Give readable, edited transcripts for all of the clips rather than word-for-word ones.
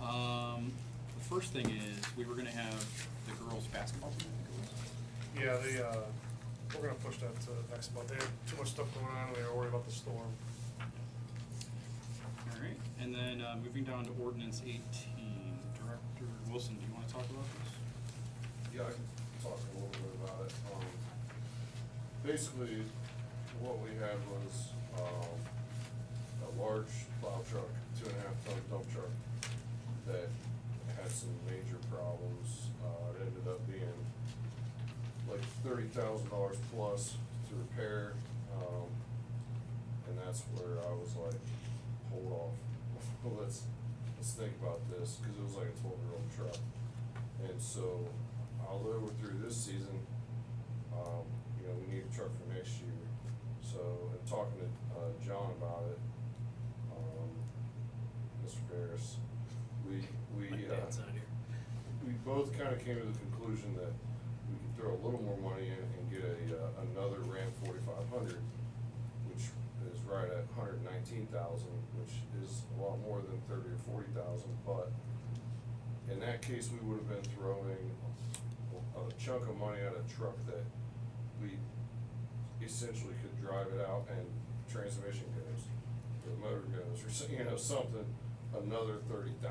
The first thing is, we were gonna have the girls' basketball team, I think it was. Yeah, we're gonna push that to next month. They had too much stuff going on, they were worried about the storm. All right, and then, moving down to ordinance 18, Director Wilson, do you wanna talk about this? Yeah, I can talk a little bit about it. Basically, what we had was, a large plow truck, 2.5 ton dump truck that had some major problems. It ended up being like $30,000 plus to repair. And that's where I was like, hold off, let's think about this, cause it was like a 12-year-old truck. And so, although we're through this season, we need a truck for next year. So, in talking to John about it, Mr. Ferris, we both kind of came to the conclusion that we could throw a little more money in and get another Ram 4500, which is right at 119,000, which is a lot more than 30 or 40,000. But in that case, we would have been throwing a chunk of money at a truck that we essentially could drive it out and transmission goes, the motor goes, or something. Another $30,000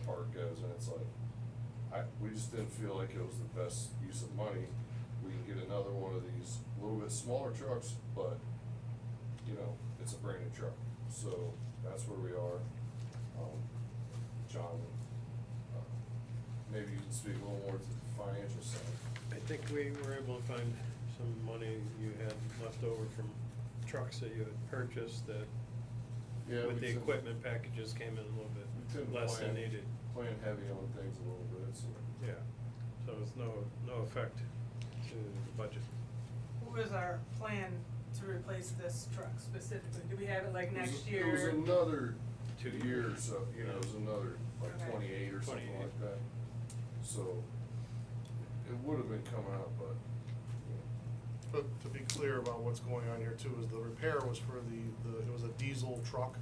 part goes, and it's like, we just didn't feel like it was the best use of money. We can get another one of these little bit smaller trucks, but it's a brand new truck. So that's where we are. John, maybe you can speak a little more to the financial side. I think we were able to find some money you had left over from trucks that you had purchased that with the equipment packages came in a little bit less than needed. Plan heavy on things a little bit, so. Yeah, so it's no effect to the budget. What was our plan to replace this truck specifically? Do we have it like next year? It was another 2 years, so, it was another like Okay. 28 or something 28. like that. So, it would have been coming out, but, But to be clear about what's going on here too, is the repair was for it was a diesel truck,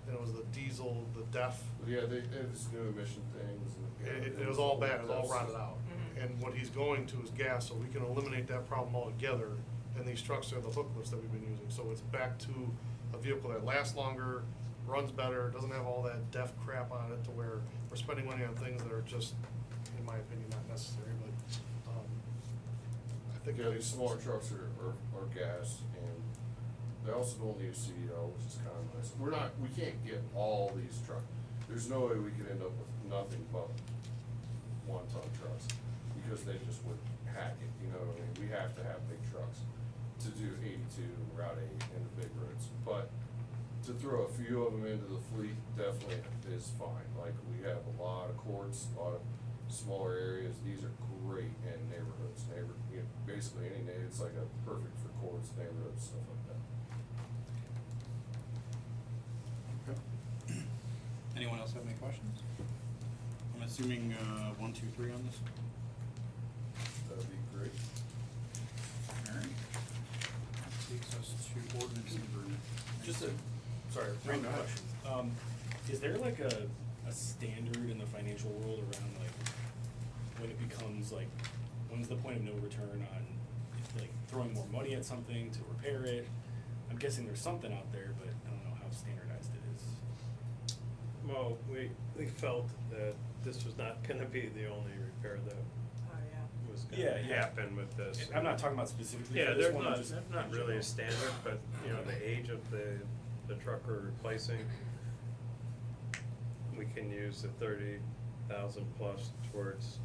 and it was the diesel, the DEF. yeah, they had this new emission things. And, It was all bad, it was all rotted out. Mhm. And what he's going to is gas, so we can eliminate that problem altogether, and these trucks are the hook lifts that we've been using. So it's back to a vehicle that lasts longer, runs better, doesn't have all that DEF crap on it to where we're spending money on things that are just, in my opinion, not necessary, but, I think. Yeah, these smaller trucks are gas, and they also don't need a CDL, which is kind of nice. We can't get all these trucks. There's no way we could end up with nothing but 1-ton trucks, because they just would hack it, We have to have big trucks to do 82 and Route 8 and the big roads. But to throw a few of them into the fleet definitely is fine. Like, we have a lot of courts, a lot of smaller areas. These are great in neighborhoods. Basically any neighborhood, it's like perfect for courts, neighborhoods, stuff like that. Okay. Anyone else have any questions? I'm assuming, 1, 2, 3 on this? That'd be great. All right. That takes us to ordinance number. Just a, sorry, random question. Is there like a standard in the financial world around like when it becomes like, when's the point of no return on like throwing more money at something to repair it? I'm guessing there's something out there, but I don't know how standardized it is. Well, we felt that this was not gonna be the only repair that Oh, yeah. was Yeah, gonna yeah. happen with this. I'm not talking about specifically Yeah, for this there's one, not, just not in really a general. standard, but, the age of the truck we're replacing, we can use the 30,000 plus towards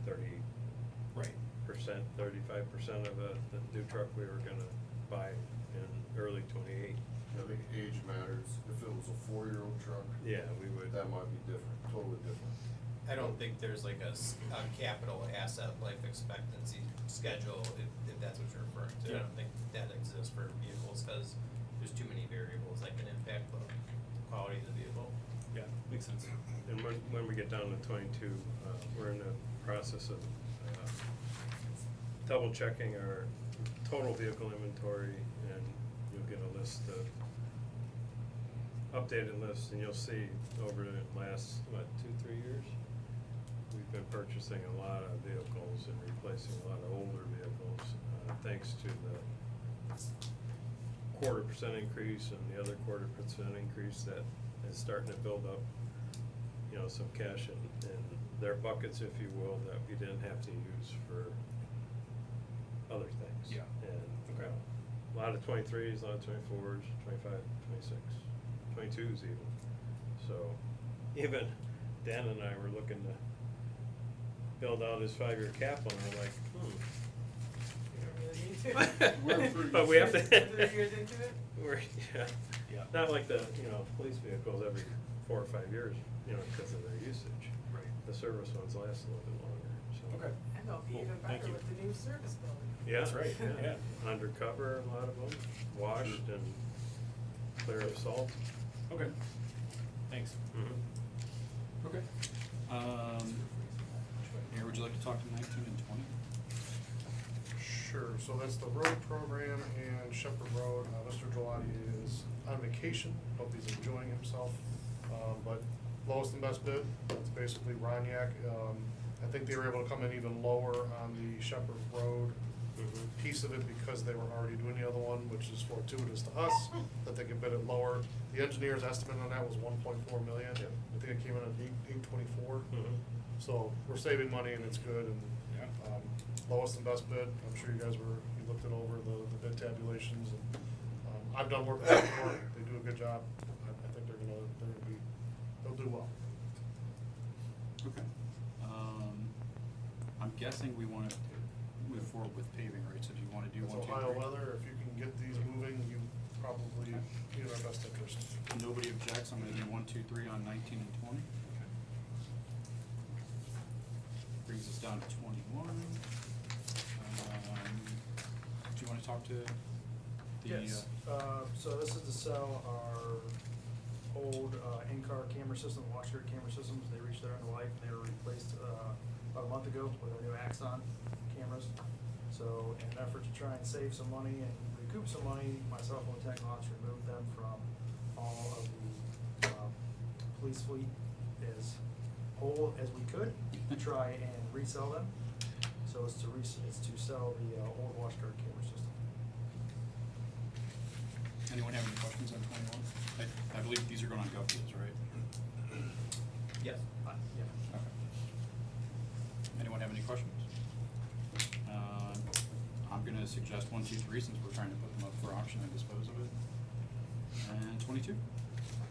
30%, Right. 35% of the new truck we were gonna buy in early '28. I think age matters. If it was a 4-year-old truck, Yeah, we would. that might be different, totally different. I don't think there's like a capital asset life expectancy schedule, if that's what you're referring to. I don't think that exists for vehicles, cause there's too many variables that can impact the quality of the vehicle. Yeah, makes sense. And when we get down to '22, we're in the process of double checking our total vehicle inventory, and you'll get a list of updated list, and you'll see over the last, 2-3 years, we've been purchasing a lot of vehicles and replacing a lot of older vehicles, thanks to the 0.25% increase and the other 0.25% increase that is starting to build up, some cash in their buckets, if you will, that we didn't have to use for other things. Yeah. And, Okay. a lot of 23s, a lot of 24s, 25, 26, 22s even. So, even Dan and I were looking to build out his 5-year capital, and we're like, You don't really need to. We're pretty But we have to. 3 years into it? We're, yeah, Yeah. not like the, police vehicles every 4 or 5 years, because of their usage. Right. The service ones last a little bit longer, so. Okay. And they'll be Cool. even Thank better you. with the new service building. Yeah. That's right, yeah. Undercover, a lot of them, washed and clear of salt. Okay. Thanks. Mm-hmm. Okay. Mayor, would you like to talk to 19 and 20? Sure, so that's the road program and Shepherd Road. Mr. Gelati is on vacation, hope he's enjoying himself. But lowest and best bid, it's basically Roniak. I think they were able to come in even lower on the Shepherd Road piece of it because they were already doing the other one, which is fortuitous to us, that they could bid it lower. The engineer's estimate on that was 1.4 million. Yeah. I think it came in at 824. Mhm. So we're saving money and it's good, and Yeah. lowest and best bid, I'm sure you guys you looked it over, the bid tabulations, and I've done work with them before, they do a good job. I think they'll do well. Okay. I'm guessing we want to move forward with paving, right? So do you want to do It's 1, 2, 3? Ohio weather, if you can get these moving, you probably be in our best interest. Nobody objects, I'm gonna do 1, 2, 3 on 19 and 20. Brings us down to 21. Do you wanna talk to the? Yes, so this is to sell our old in-car camera system, washer camera systems. They reached their end of life, and they were replaced about a month ago with our new Axon cameras. So in an effort to try and save some money and recoup some money, myself and the technical officer removed them from all of the police fleet as whole as we could to try and resell them. So it's to sell the old wash guard camera system. Anyone have any questions on 21? I believe these are going on GovDeals, right? Yes. Yeah. Okay. Anyone have any questions? I'm gonna suggest 1, 2, 3 since we're trying to put them up for auction and dispose of it. And 22?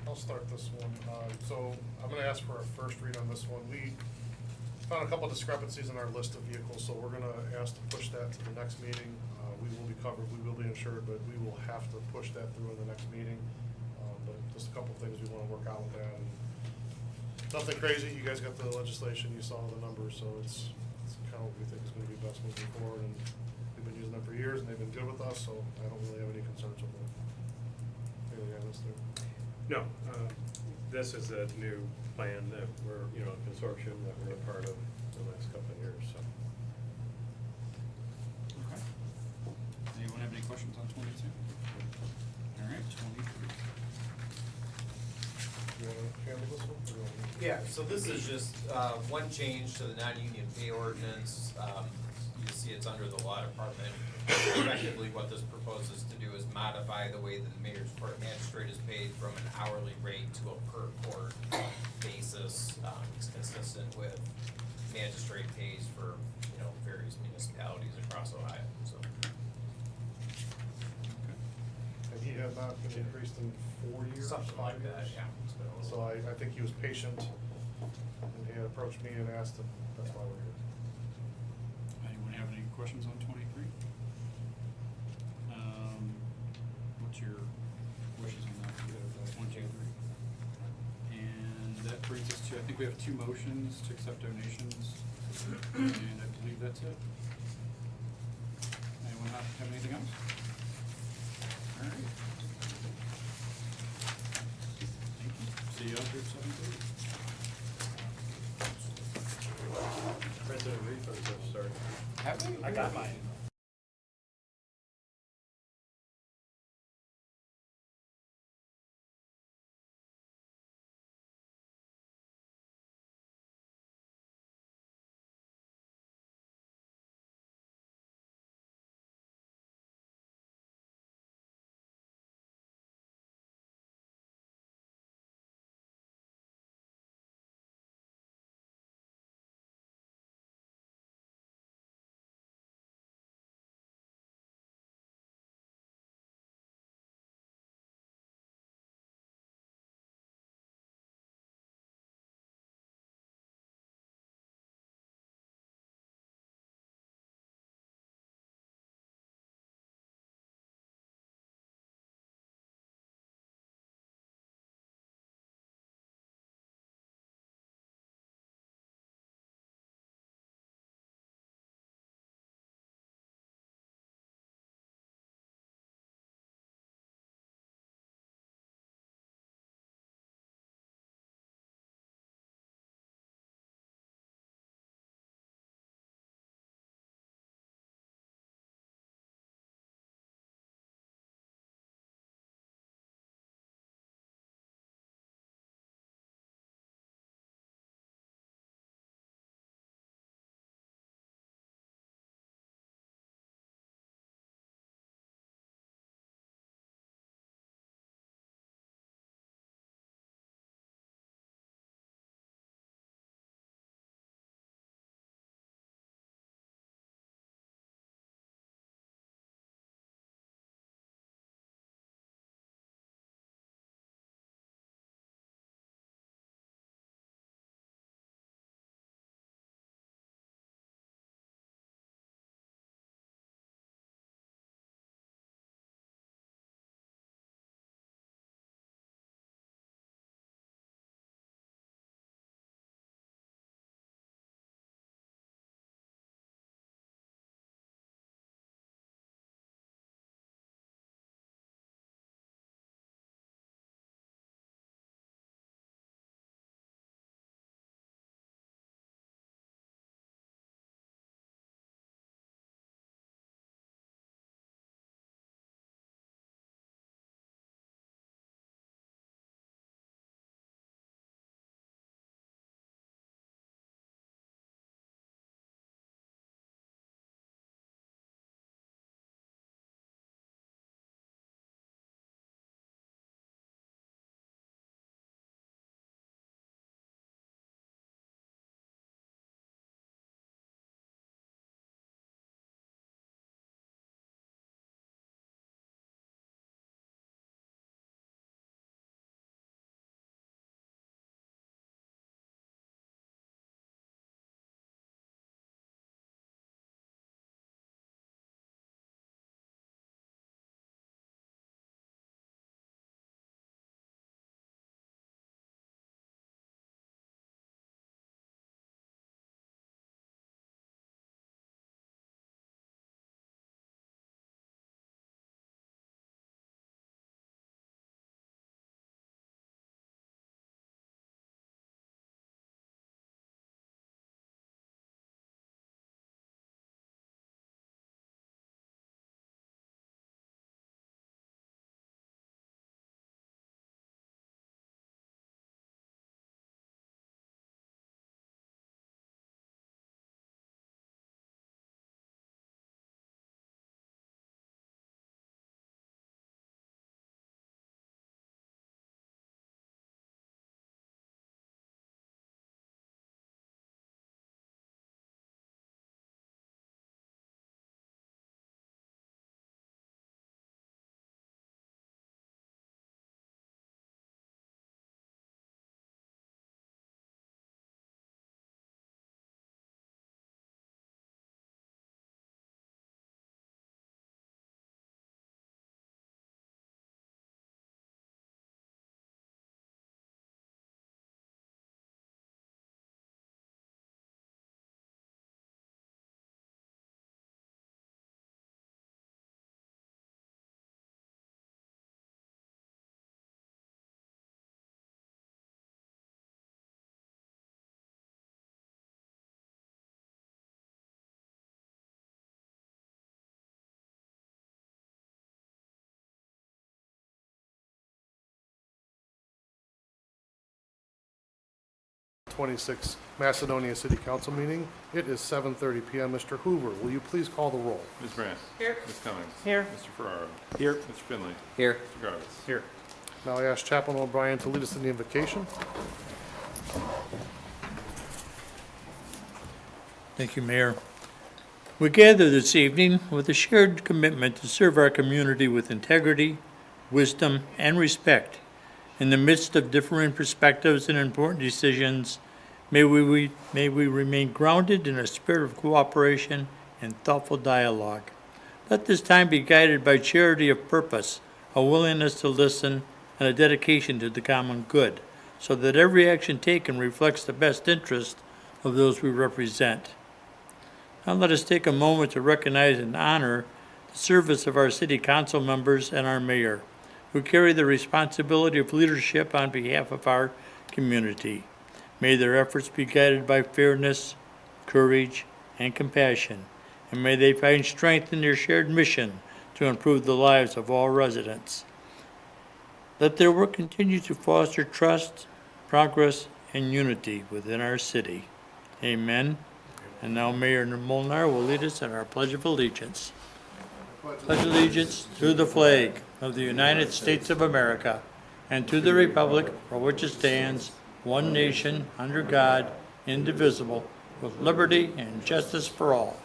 I'll start this one. So I'm gonna ask for a first read on this one. We found a couple discrepancies in our list of vehicles, so we're gonna ask to push that to the next meeting. We will be covered, we will be insured, but we will have to push that through in the next meeting. But just a couple things we wanna work out with that. And nothing crazy, you guys got the legislation, you saw the numbers, so it's kind of what we think is gonna be best moving forward. And we've been using them for years, and they've been good with us, so I don't really have any concerns with them. Anything I missed there? No, this is a new plan that we're, a consortium that we're a part of the last couple of years, so. Okay. Anyone have any questions on 22? All right, 23. You wanna handle this one? Or you want me to? Yeah, so this is just, one change to the non-union pay ordinance. You see it's under the law department. Effectively, what this proposes to do is modify the way that the mayor's court magistrate is paid from an hourly rate to a per court basis. It's consistent with magistrate pays for, various municipalities across Ohio, so. Okay. And he had not been increased in 4 years? Something like 5 that, years? yeah. It's been a little- So I think he was patient, and he had approached me and asked, and that's why we're here. Anyone have any questions on 23? What's your wishes on that? 1, 2, 3. And that brings us to, I think we have 2 motions to accept donations, and I believe that's it. Anyone have anything else? All right. Thank you. See you out there at 7:30. President refunds have started. Have we? I got mine. 26 Macedonia City Council meeting. It is 7:30 PM. Mr. Hoover, will you please call the roll? Ms. Brandt. Here. Ms. Cummings. Here. Mr. Ferraro. Here. Mr. Finley. Here. Mr. Garvis. Here. Now I ask Chaplain O'Brien to lead us in the invocation. Thank you, Mayor. We gather this evening with a shared commitment to serve our community with integrity, wisdom, and respect. In the midst of differing perspectives and important decisions, may we remain grounded in a spirit of cooperation and thoughtful dialogue. Let this time be guided by charity of purpose, a willingness to listen, and a dedication to the common good, so that every action taken reflects the best interest of those we represent. Now let us take a moment to recognize and honor the service of our city council members and our mayor, who carry the responsibility of leadership on behalf of our community. May their efforts be guided by fairness, courage, and compassion, and may they find strength in their shared mission to improve the lives of all residents. Let their work continue to foster trust, progress, and unity within our city. Amen. And now Mayor Molnar will lead us in our Pledge of Allegiance. Pledge allegiance to the flag of the United States of America and to the republic for which it stands, one nation, under God, indivisible, with liberty and justice for all.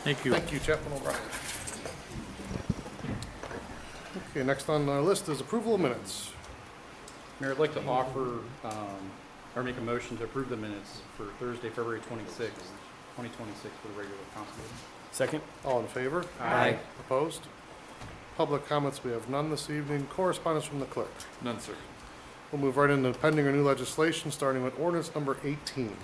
Thank you. Thank you, Chaplain O'Brien. Okay, next on our list is approval of minutes. Mayor, I'd like to offer, or make a motion to approve the minutes for Thursday, February 26th, 2026 for the regular council meeting. Second. All in favor? Aye. Opposed? Public comments, we have none this evening. Correspondence from the clerk. None, sir. We'll move right into pending or new legislation, starting with ordinance number 18.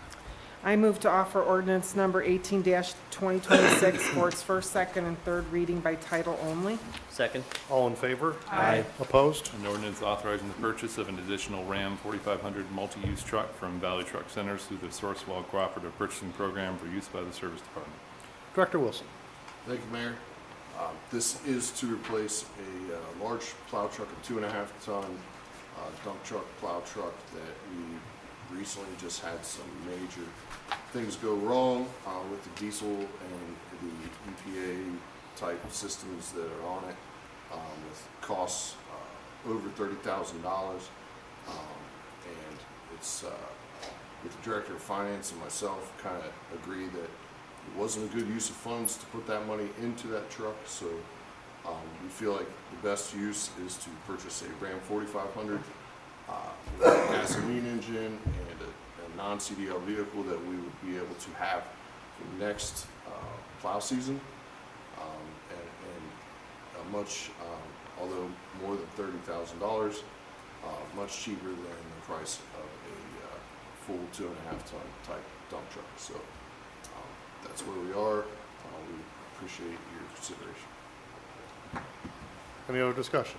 I move to offer ordinance number 18-2026 for its first, second, and third reading by title only. Second. All in favor? Aye. Opposed? An ordinance authorizing the purchase of an additional Ram 4500 multi-use truck from Valley Truck Centers through the Sourcewell Cooperative Purchasing Program for use by the Service Department. Director Wilson. Thank you, Mayor. This is to replace a large plow truck, a 2.5 ton dump truck, plow truck that we recently just had some major things go wrong with the diesel and the EPA type systems that are on it, with costs over $30,000. And it's with the Director of Finance and myself kind of agreed that it wasn't a good use of funds to put that money into that truck, so we feel like the best use is to purchase a Ram 4500 with a gasoline engine and a non-CDL vehicle that we would be able to have for the next plow season, and a much, although more than $30,000, much cheaper than the price of a full 2.5 ton type dump truck. So that's where we are. We appreciate your consideration. Any other discussion?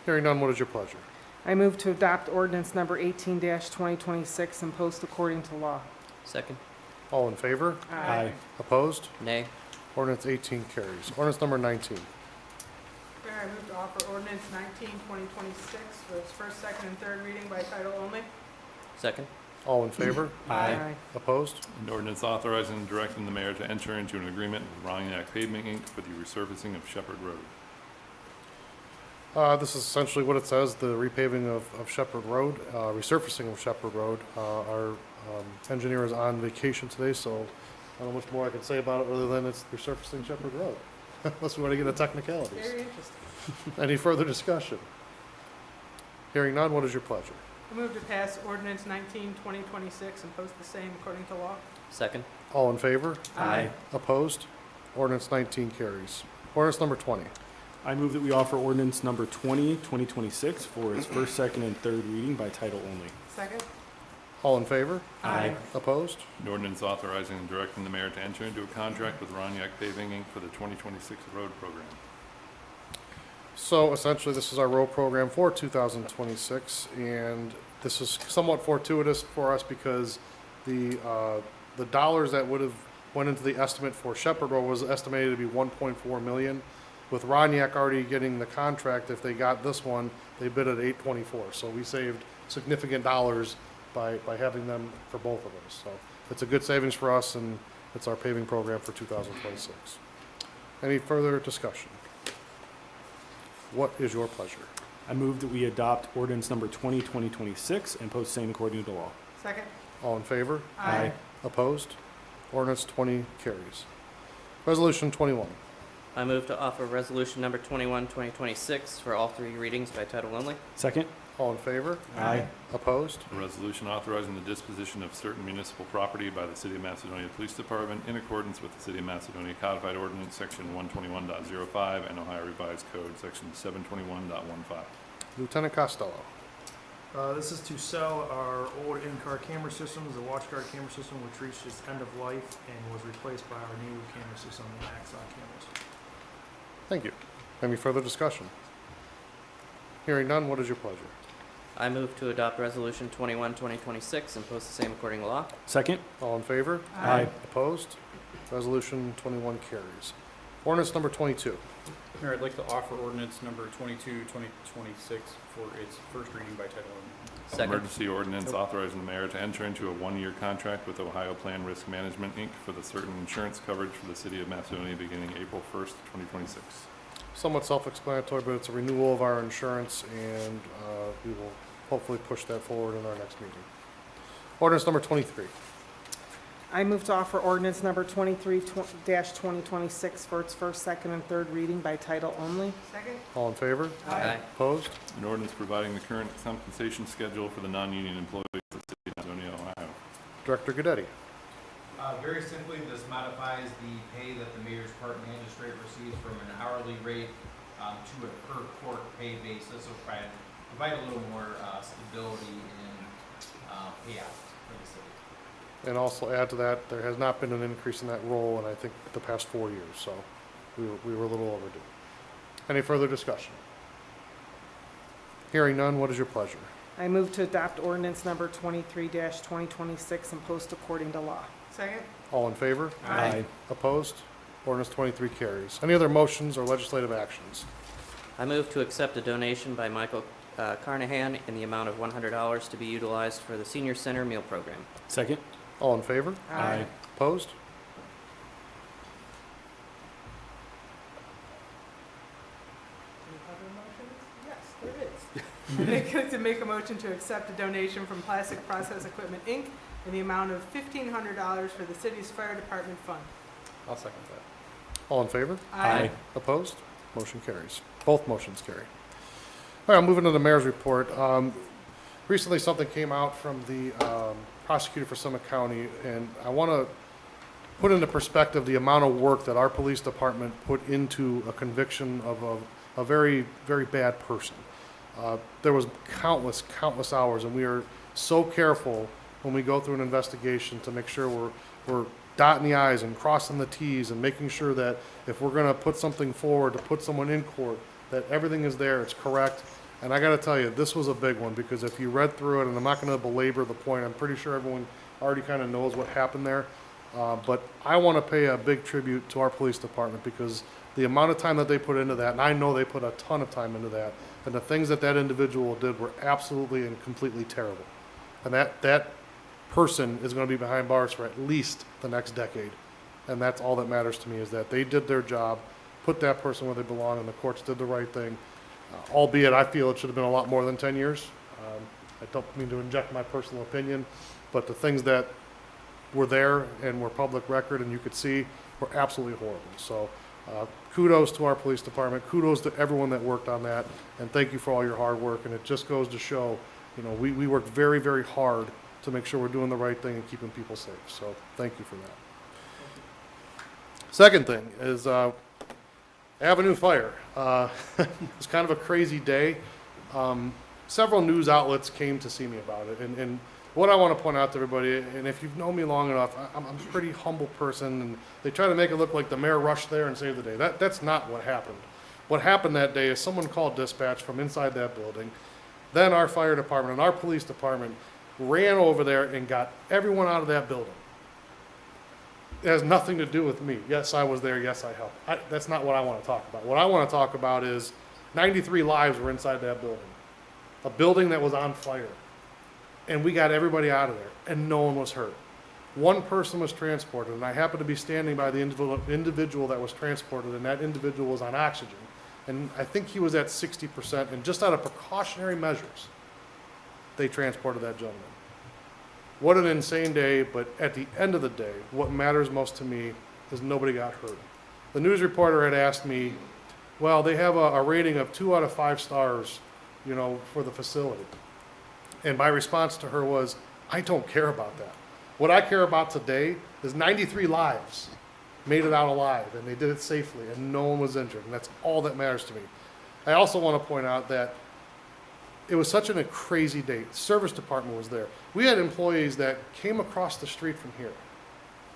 Hearing none, what is your pleasure? I move to adopt ordinance number 18-2026 and post according to law. Second. All in favor? Aye. Opposed? Nay. Ordinance 18 carries. Ordinance number 19. Mayor, I move to offer ordinance 19-2026 for its first, second, and third reading by title only. Second. All in favor? Aye. Opposed? An ordinance authorizing and directing the mayor to enter into an agreement with Roniak Pavement Inc. for the resurfacing of Shepherd Road. This is essentially what it says, the repaving of Shepherd Road, resurfacing of Shepherd Road. Our engineer is on vacation today, so I don't know much more I can say about it other than it's resurfacing Shepherd Road. Unless we want to get into technicalities. Very interesting. Any further discussion? Hearing none, what is your pleasure? I move to pass ordinance 19-2026 and post the same according to law. Second. All in favor? Aye. Opposed? Ordinance 19 carries. Ordinance number 20. I move that we offer ordinance number 20-2026 for its first, second, and third reading by title only. Second. All in favor? Aye. Opposed? An ordinance authorizing and directing the mayor to enter into a contract with Roniak Paving Inc. for the 2026 road program. So essentially, this is our road program for 2026, and this is somewhat fortuitous for us because the dollars that would have went into the estimate for Shepherd Road was estimated to be 1.4 million, With Roniak already getting the contract, if they got this one, they bid at $824. So we saved significant dollars by having them for both of those. So it's a good savings for us, and it's our paving program for 2026. Any further discussion? What is your pleasure? I move that we adopt ordinance number 2026 and post same according to law. Second? All in favor? Aye. Opposed? Ordinance 20 carries. Resolution 21. I move to offer resolution number 21, 2026 for all three readings by title only. Second? All in favor? Aye. Opposed? A resolution authorizing the disposition of certain municipal property by the City of Macedonia Police Department in accordance with the City of Macedonia Codified Ordinance, Section 121.05, and Ohio Revised Code, Section 721.15. Lieutenant Costello. This is to sell our old in-car camera systems, the WatchGuard camera system, which reached its end of life and was replaced by our new camera system, the Axon cameras. Thank you. Any further discussion? Hearing none, what is your pleasure? I move to adopt resolution 21, 2026 and post the same according to law. Second? All in favor? Aye. Opposed? Resolution 21 carries. Ordinance number 22. Mayor, I'd like to offer ordinance number 22, 2026 for its first reading by title only. Second. Emergency ordinance authorizing the mayor to enter into a one-year contract with Ohio Plan Risk Management, Inc. for the certain insurance coverage for the City of Macedonia beginning April 1st, 2026. Somewhat self-explanatory, but it's a renewal of our insurance, and we will hopefully push that forward in our next meeting. Ordinance number 23. I move to offer ordinance number 23-2026 for its first, second, and third reading by title only. Second? All in favor? Aye. Opposed? An ordinance providing the current compensation schedule for the non-union employees of the City of Macedonia, Ohio. Director Goodetti. Very simply, this modifies the pay that the mayor's court magistrate receives from an hourly rate to a per court pay basis, so provide a little more stability in payout for the city. And also add to that, there has not been an increase in that role in, I think, the past 4 years, so we were a little overdue. Any further discussion? Hearing none, what is your pleasure? I move to adopt ordinance number 23-2026 and post according to law. Second? All in favor? Aye. Opposed? Ordinance 23 carries. Any other motions or legislative actions? I move to accept a donation by Michael Carnahan in the amount of $100 to be utilized for the Senior Center meal program. Second? All in favor? Aye. Opposed? Any other motions? Yes, there is. To make a motion to accept a donation from Plastic Process Equipment, Inc. in the amount of $1,500 for the city's fire department fund. I'll second that. All in favor? Aye. Opposed? Motion carries. Both motions carry. All right, I'm moving to the mayor's report. Recently, something came out from the prosecutor for Summit County, and I want to put into perspective the amount of work that our police department put into a conviction of a very, very bad person. There was countless hours, and we are so careful when we go through an investigation to make sure we're dotting the i's and crossing the t's and making sure that if we're going to put something forward to put someone in court, that everything is there, it's correct. And I got to tell you, this was a big one, because if you read through it, and I'm not going to belabor the point, I'm pretty sure everyone already kind of knows what happened there. But I want to pay a big tribute to our police department, because the amount of time that they put into that, and I know they put a ton of time into that, and the things that individual did were absolutely and completely terrible. And that person is going to be behind bars for at least the next decade. And that's all that matters to me, is that they did their job, put that person where they belong, and the courts did the right thing. Albeit I feel it should have been a lot more than 10 years. I don't mean to inject my personal opinion, but the things that were there and were public record and you could see were absolutely horrible. So kudos to our police department, kudos to everyone that worked on that, and thank you for all your hard work. And it just goes to show, we worked very, very hard to make sure we're doing the right thing and keeping people safe. So thank you for that. Second thing is Avenue Fire. It was kind of a crazy day. Several news outlets came to see me about it. And what I want to point out to everybody, and if you've known me long enough, I'm a pretty humble person, and they try to make it look like the mayor rushed there and saved the day. That's not what happened. What happened that day is someone called dispatch from inside that building. Then our fire department and our police department ran over there and got everyone out of that building. It has nothing to do with me. Yes, I was there. Yes, I helped. That's not what I want to talk about. What I want to talk about is 93 lives were inside that building. A building that was on fire. And we got everybody out of there, and no one was hurt. One person was transported, and I happened to be standing by the individual that was transported, and that individual was on oxygen. And I think he was at 60%, and just out of precautionary measures, they transported that gentleman. What an insane day, but at the end of the day, what matters most to me is nobody got hurt. The news reporter had asked me, well, they have a rating of 2 out of 5 stars, you know, for the facility. And my response to her was, I don't care about that. What I care about today is 93 lives made it out alive, and they did it safely, and no one was injured, and that's all that matters to me. I also want to point out that it was such a crazy day. The service department was there. We had employees that came across the street from here.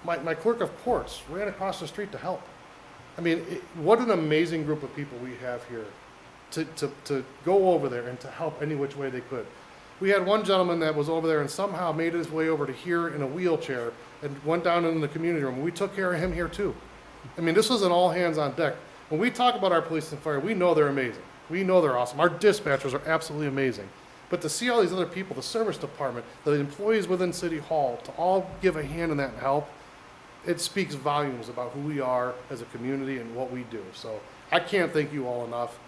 My clerk of courts ran across the street to help. I mean, what an amazing group of people we have here to go over there and to help any which way they could. We had one gentleman that was over there and somehow made his way over to here in a wheelchair and went down into the community room. We took care of him here too. I mean, this was an all hands on deck. When we talk about our police and fire, we know they're amazing. We know they're awesome. Our dispatchers are absolutely amazing. But to see all these other people, the service department, the employees within City Hall, to all give a hand in that and help, it speaks volumes about who we are as a community and what we do. So I can't thank you all enough.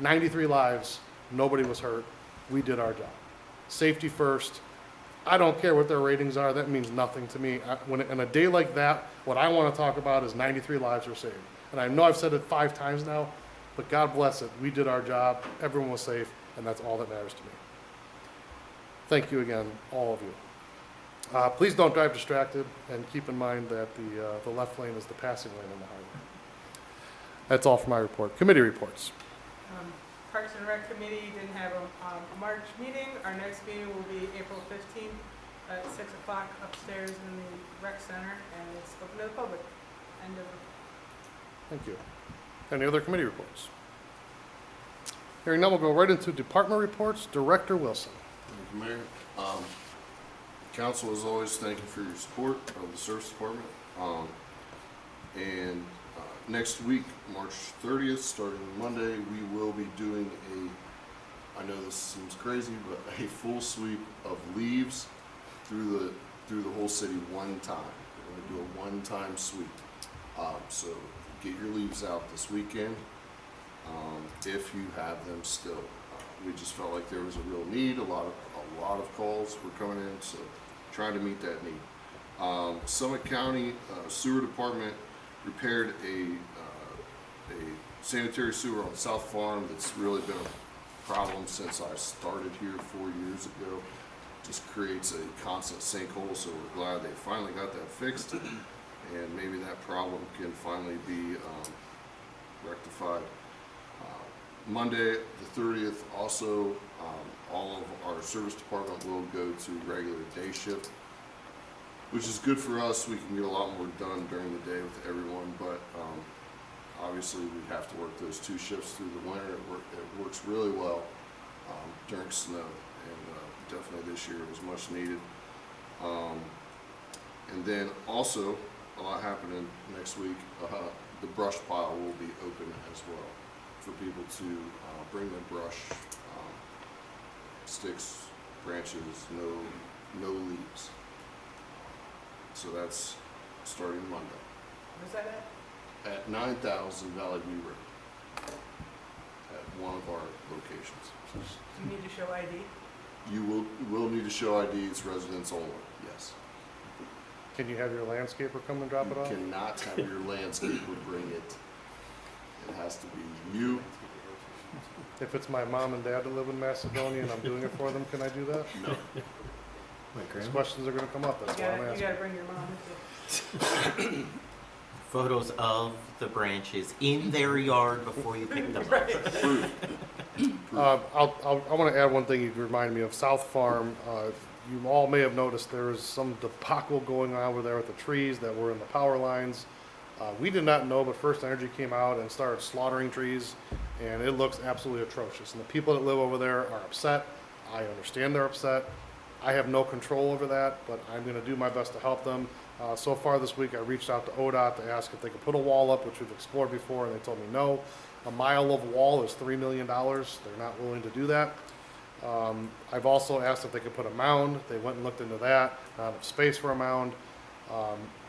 93 lives, nobody was hurt. We did our job. Safety first. I don't care what their ratings are. That means nothing to me. In a day like that, what I want to talk about is 93 lives were saved. And I know I've said it 5 times now, but God bless it. We did our job. Everyone was safe, and that's all that matters to me. Thank you again, all of you. Please don't drive distracted, and keep in mind that the left lane is the passing lane on the highway. That's all for my report. Committee reports. Parks and Rec Committee didn't have a March meeting. Our next meeting will be April 15th at 6 o'clock upstairs in the rec center, and it's open to the public. End of. Thank you. Any other committee reports? Hearing none, we'll go right into department reports. Director Wilson. Thank you, Mayor. Council, as always, thank you for your support of the Service Department. Next week, March 30th, starting Monday, we will be doing I know this seems crazy, but a full sweep of leaves through the whole city one time. We're going to do a one-time sweep. So get your leaves out this weekend if you have them still. We just felt like there was a real need. A lot of calls were coming in, so trying to meet that need. Summit County Sewer Department repaired a sanitary sewer on South Farm that's really been a problem since I started here 4 years ago. Just creates a constant sinkhole, so we're glad they finally got that fixed, and maybe that problem can finally be rectified. Monday, the 30th, also, all of our service department will go to regular day shift, which is good for us. We can get a lot more done during the day with everyone, but obviously we have to work those 2 shifts through the winter. It works really well during snow, and definitely this year it was much needed. And then also, a lot happening next week. The brush pile will be open as well for people to bring their brush, sticks, branches, no leaves. So that's starting Monday. Where's that at? At 9,000 Valley View Road, at one of our locations. Do you need to show ID? You will need to show ID. It's residents only, yes. Can you have your landscaper come and drop it off? You cannot have your landscaper bring it. It has to be you. If it's my mom and dad that live in Macedonia and I'm doing it for them, can I do that? No. These questions are gonna come up, that's why I'm You asking. gotta bring your mom with you. Photos of the branches in their yard before you pick them up. I want to add one thing you reminded me of. South Farm, you all may have noticed there was some debacle going on over there with the trees that were in the power lines. We did not know, but First Energy came out and started slaughtering trees, and it looks absolutely atrocious. And the people that live over there are upset. I understand they're upset. I have no control over that, but I'm gonna do my best to help them. So far this week, I reached out to ODOT to ask if they could put a wall up, which we've explored before, and they told me no. A mile of wall is $3 million. They're not willing to do that. I've also asked if they could put a mound. They went and looked into that, not enough space for a mound.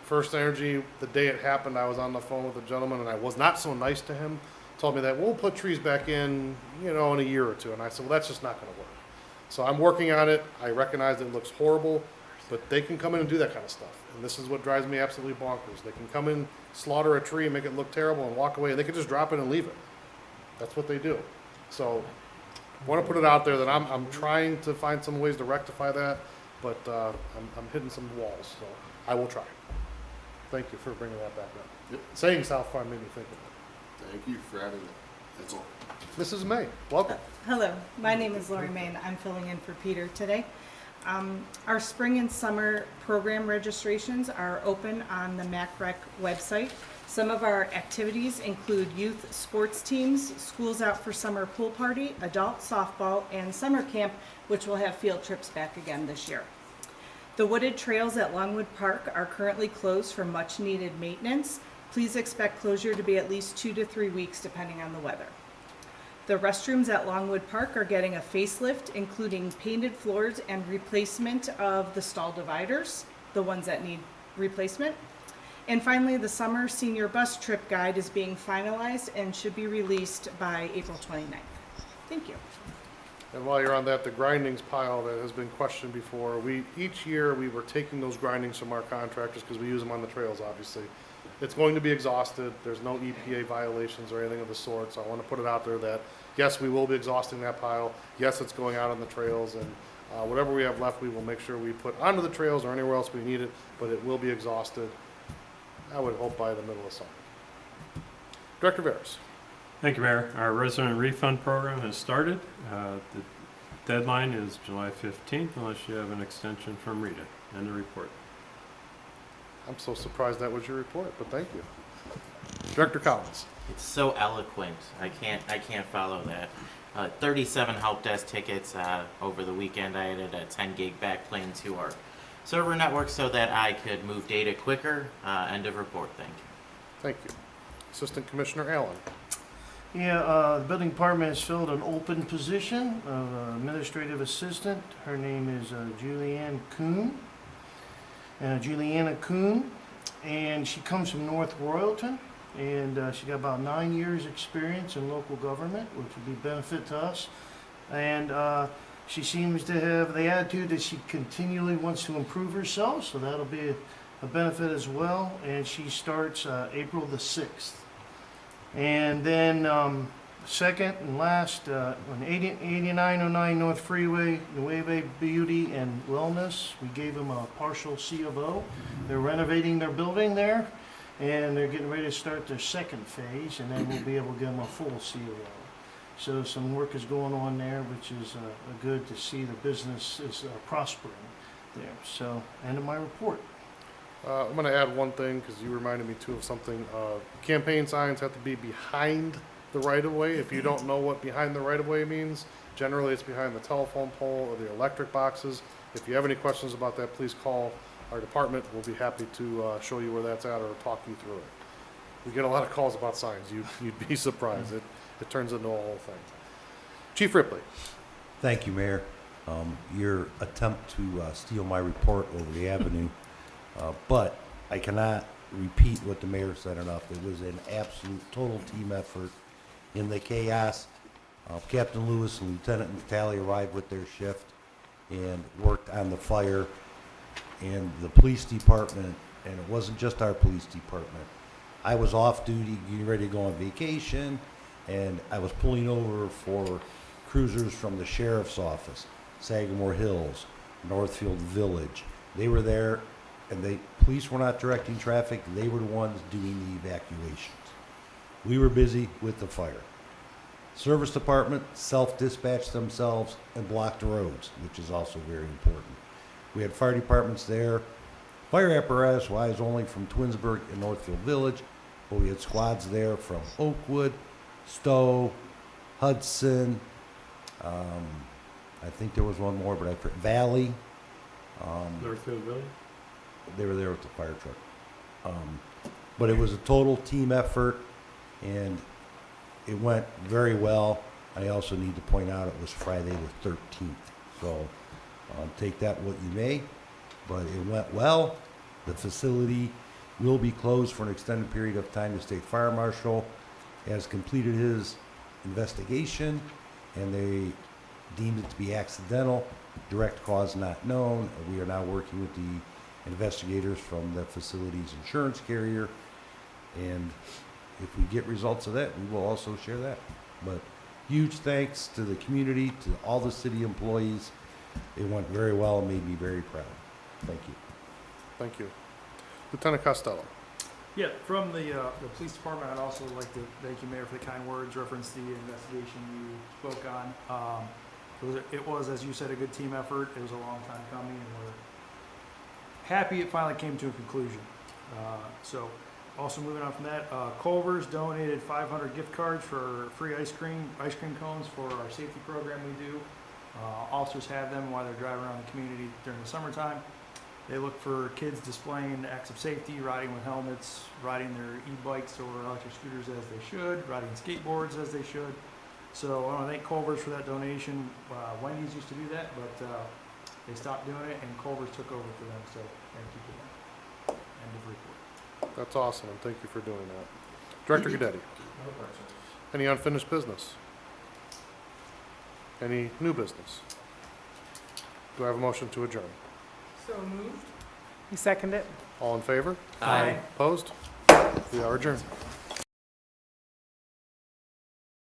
First Energy, the day it happened, I was on the phone with a gentleman, and I was not so nice to him. Told me that we'll put trees back in, in a year or two. And I said, well, that's just not gonna work. So I'm working on it. I recognize it looks horrible, but they can come in and do that kind of stuff. And this is what drives me absolutely bonkers. They can come in, slaughter a tree, and make it look terrible, and walk away, and they can just drop it and leave it. That's what they do. So I want to put it out there that I'm trying to find some ways to rectify that, but I'm hitting some walls, so I will try. Thank you for bringing that back up. Yep. Saying South Farm made me think of it. Thank you for having me. That's all. Mrs. May, welcome. Hello, my name is Lori May, and I'm filling in for Peter today. Our spring and summer program registrations are open on the MacRec website. Some of our activities include youth sports teams, schools out for summer pool party, adult softball, and summer camp, which will have field trips back again this year. The wooded trails at Longwood Park are currently closed for much needed maintenance. Please expect closure to be at least 2 to 3 weeks depending on the weather. The restrooms at Longwood Park are getting a facelift, including painted floors and replacement of the stall dividers, the ones that need replacement. And finally, the summer senior bus trip guide is being finalized and should be released by April 29th. Thank you. And while you're on that, the grindings pile that has been questioned before, each year we were taking those grindings from our contractors because we use them on the trails, obviously. It's going to be exhausted. There's no EPA violations or anything of the sort, so I want to put it out there that, yes, we will be exhausting that pile. Yes, it's going out on the trails, and whatever we have left, we will make sure we put onto the trails or anywhere else we need it, but it will be exhausted, I would hope, by the middle of summer. Director Veras. Thank you, Mayor. Our resident refund program has started. The deadline is July 15th, unless you have an extension from Rita. End of report. I'm so surprised that was your report, but thank you. Director Collins. It's so eloquent. I can't follow that. 37 help desk tickets over the weekend. I added a 10 gig backplane to our server network so that I could move data quicker. End of report. Thank you. Thank you. Assistant Commissioner Allen. Yeah, the building department has filled an open position of administrative assistant. Her name is Julianna Kuhn, and she comes from North Royalton, and she got about 9 years experience in local government, which would be benefit to us. And she seems to have the attitude that she continually wants to improve herself, so that'll be a benefit as well. And she starts April the 6th. And then second and last, on 8909 North Freeway, Nueve Beauty and Wellness, we gave them a partial C of O. They're renovating their building there, and they're getting ready to start their second phase, and then we'll be able to give them a full C of O. So some work is going on there, which is good to see the business is prospering there. So, end of my report. I'm going to add one thing because you reminded me too of something. Campaign signs have to be behind the right-of-way. If you don't know what behind the right-of-way means, generally it's behind the telephone pole or the electric boxes. If you have any questions about that, please call our department. We'll be happy to show you where that's at or talk you through it. We get a lot of calls about signs. You'd be surprised. It turns into a whole thing. Chief Ripley. Thank you, Mayor. Your attempt to steal my report over the avenue, but I cannot repeat what the mayor said enough. It was an absolute total team effort in the chaos. Captain Lewis and Lieutenant Natali arrived with their shift and worked on the fire, and the police department, and it wasn't just our police department. I was off duty, getting ready to go on vacation, and I was pulling over for cruisers from the sheriff's office, Sagamore Hills, Northfield Village. They were there, and police were not directing traffic. They were the ones doing the evacuations. We were busy with the fire. Service department self-dispatched themselves and blocked the roads, which is also very important. We had fire departments there. Fire apparatus-wise, only from Twinsburg and Northfield Village, but we had squads there from Oakwood, Stowe, Hudson, I think there was one more, but Valley, Northfield Village? They were there with the fire truck. But it was a total team effort, and it went very well. I also need to point out it was Friday the 13th. So take that what you may, but it went well. The facility will be closed for an extended period of time. The state fire marshal has completed his investigation, and they deemed it to be accidental, direct cause not known. We are now working with the investigators from the facility's insurance carrier, and if we get results of that, we will also share that. But huge thanks to the community, to all the city employees. It went very well and made me very proud. Thank you. Thank you. Lieutenant Costello. Yeah, from the police department, I'd also like to thank you, Mayor, for the kind words, reference the investigation you spoke on. It was, as you said, a good team effort. It was a long time coming, and we're happy it finally came to a conclusion. So, also moving on from that, Culver's donated 500 gift cards for free ice cream cones for our safety program we do. Officers have them while they're driving around the community during the summertime. They look for kids displaying acts of safety, riding with helmets, riding their e-bikes or electric scooters as they should, riding skateboards as they should. So I want to thank Culver's for that donation. Wendy's used to do that, but they stopped doing it, and Culver's took over for them. So thank you for that. End of report. That's awesome, and thank you for doing that. Director Goodetti. Any unfinished business? Any new business? Do I have a motion to adjourn? So moved. You second it? All in favor? Aye. Opposed? We are adjourned.